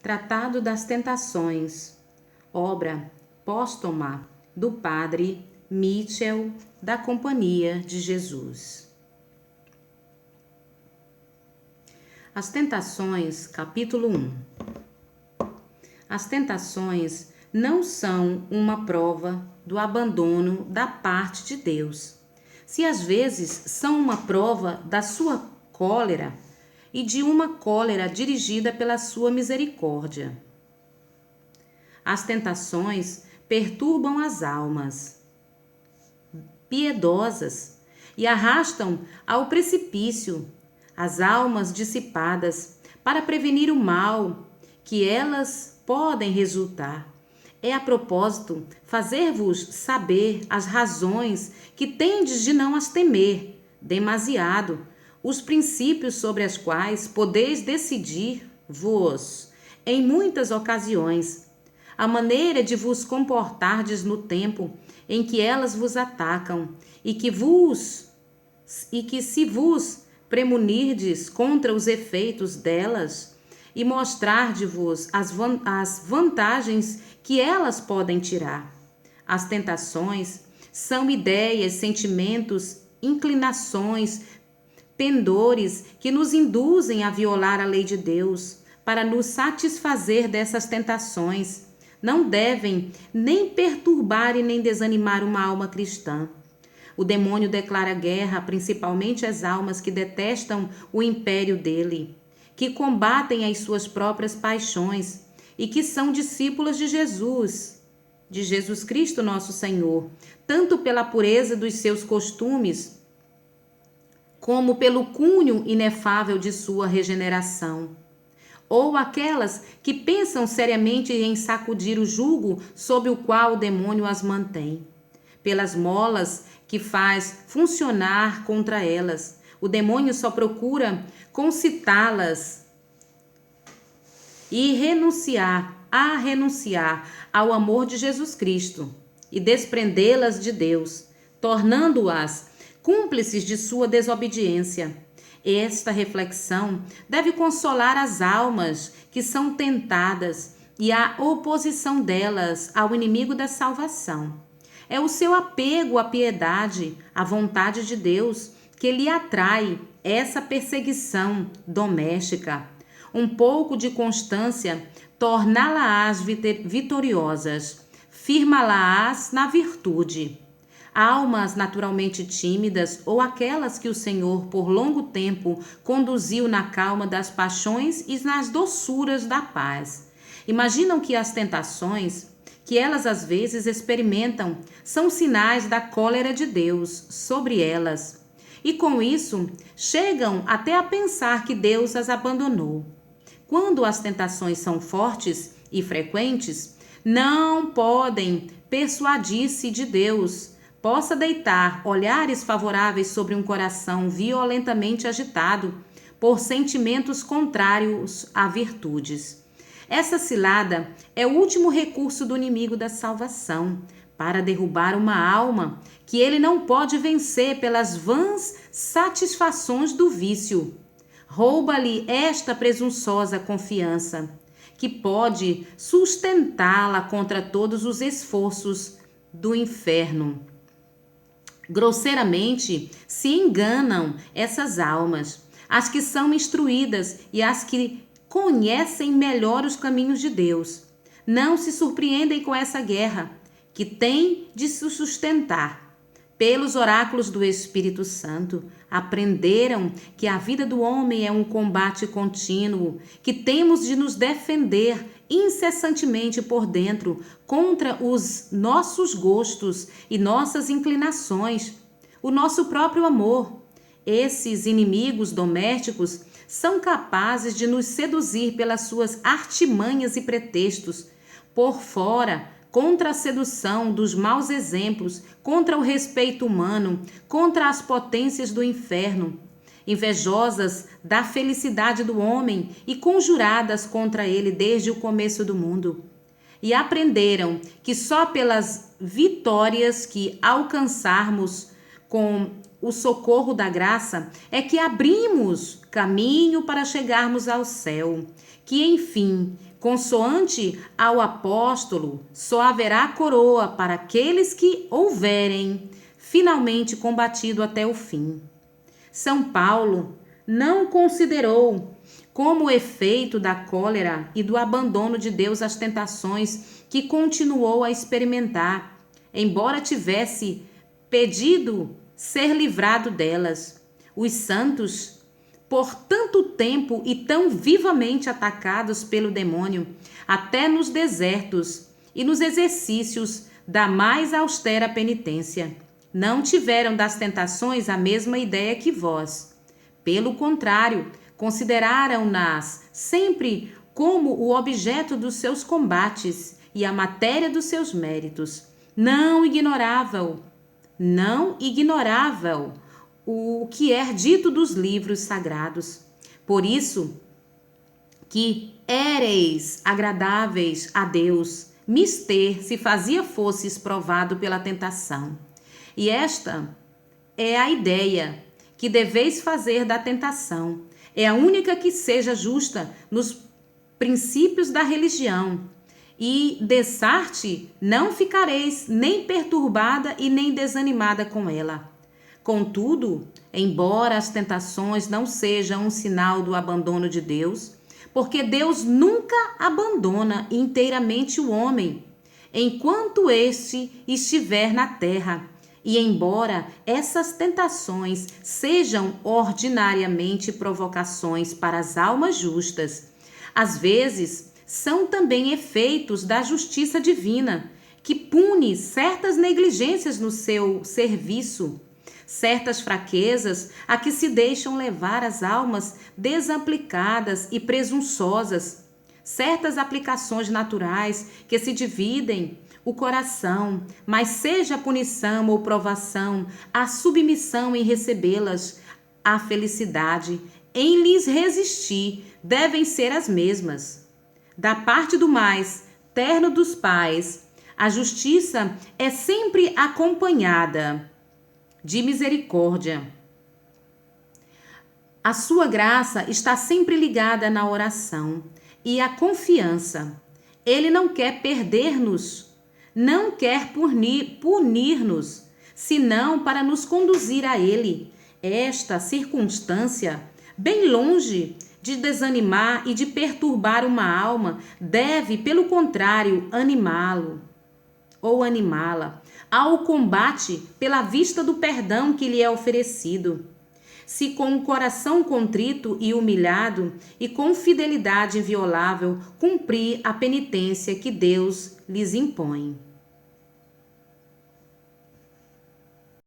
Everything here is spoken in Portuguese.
Tratado das Tentações, obra póstuma do padre Mitchell, da Companhia de Jesus. As Tentações, capítulo 1. As tentações não são uma prova do abandono da parte de Deus. Se às vezes são uma prova da sua cólera e de uma cólera dirigida pela sua misericórdia. As tentações perturbam as almas piedosas e arrastam ao precipício as almas dissipadas para prevenir o mal que elas podem resultar. É a propósito fazer-vos saber as razões que tendes de não as temer demasiado, os princípios sobre as quais podeis decidir-vos em muitas ocasiões, a maneira de vos comportardes no tempo em que elas vos atacam, e que se vos premunirdes contra os efeitos delas, e mostrar-de-vos as vantagens que elas podem tirar. As tentações são ideias, sentimentos, inclinações, pendores que nos induzem a violar a lei de Deus. Para nos satisfazer dessas tentações, não devem nem perturbar e nem desanimar uma alma cristã. O demônio declara guerra principalmente às almas que detestam o império dele, que combatem as suas próprias paixões e que são discípulas de Jesus Cristo nosso Senhor, tanto pela pureza dos seus costumes, como pelo cunho inefável de sua regeneração. Ou aquelas que pensam seriamente em sacudir o jugo sob o qual o demônio as mantém, pelas molas que faz funcionar contra elas. O demônio só procura concitá-las e renunciar ao amor de Jesus Cristo e desprendê-las de Deus, tornando-as cúmplices de sua desobediência. Esta reflexão deve consolar as almas que são tentadas e a oposição delas ao inimigo da salvação. É o seu apego à piedade, à vontade de Deus, que lhe atrai essa perseguição doméstica. Um pouco de constância torná-la-ás vitoriosas, firma-la-ás na virtude. Almas naturalmente tímidas ou aquelas que o Senhor por longo tempo conduziu na calma das paixões e nas doçuras da paz. Imaginam que as tentações que elas às vezes experimentam são sinais da cólera de Deus sobre elas. E com isso, chegam até a pensar que Deus as abandonou. Quando as tentações são fortes e frequentes, não podem persuadir-se de Deus possa deitar olhares favoráveis sobre um coração violentamente agitado por sentimentos contrários a virtudes. Essa cilada é o último recurso do inimigo da salvação para derrubar uma alma que ele não pode vencer pelas vãs satisfações do vício. Rouba-lhe esta presunçosa confiança, que pode sustentá-la contra todos os esforços do inferno. Grosseiramente se enganam essas almas, as que são instruídas e as que conhecem melhor os caminhos de Deus. Não se surpreendem com essa guerra, que tem de se sustentar. Pelos oráculos do Espírito Santo, aprenderam que a vida do homem é um combate contínuo, que temos de nos defender incessantemente por dentro contra os nossos gostos e nossas inclinações, o nosso próprio amor. Esses inimigos domésticos são capazes de nos seduzir pelas suas artimanhas e pretextos. Por fora, contra a sedução dos maus exemplos, contra o respeito humano, contra as potências do inferno, invejosas da felicidade do homem e conjuradas contra ele desde o começo do mundo. E aprenderam que só pelas vitórias que alcançarmos com o socorro da graça é que abrimos caminho para chegarmos ao céu, que enfim Consoante ao apóstolo, só haverá coroa para aqueles que houverem finalmente combatido até o fim. São Paulo não considerou como efeito da cólera e do abandono de Deus as tentações que continuou a experimentar, embora tivesse pedido ser livrado delas. Os santos, por tanto tempo e tão vivamente atacados pelo demônio, até nos desertos e nos exercícios da mais austera penitência, não tiveram das tentações a mesma ideia que vós. Pelo contrário, consideraram-nas sempre como o objeto dos seus combates e a matéria dos seus méritos. Não ignoravam o que é dito dos livros sagrados. Por isso que éreis agradáveis a Deus, mister se fazia fosses provado pela tentação. E esta é a ideia que deveis fazer da tentação. É a única que seja justa nos princípios da religião. E dessarte não ficareis nem perturbada e nem desanimada com ela. Contudo, embora as tentações não sejam um sinal do abandono de Deus, porque Deus nunca abandona inteiramente o homem, enquanto este estiver na terra, e embora essas tentações sejam ordinariamente provocações para as almas justas, às vezes são também efeitos da justiça divina, que pune certas negligências no seu serviço, certas fraquezas a que se deixam levar as almas desaplicadas e presunçosas, certas aplicações naturais que se dividem o coração, mas seja a punição ou provação, a submissão em recebê-las, a felicidade em lhes resistir, devem ser as mesmas. Da parte do mais terno dos pais, a justiça é sempre acompanhada de misericórdia. A sua graça está sempre ligada na oração e a confiança. Ele não quer perder-nos, não quer punir-nos, senão para nos conduzir a Ele. Esta circunstância, bem longe de desanimar e de perturbar uma alma, deve, pelo contrário, animá-lo ou animá-la ao combate pela vista do perdão que lhe é oferecido. Se com o coração contrito e humilhado e com fidelidade inviolável cumprir a penitência que Deus lhes impõe.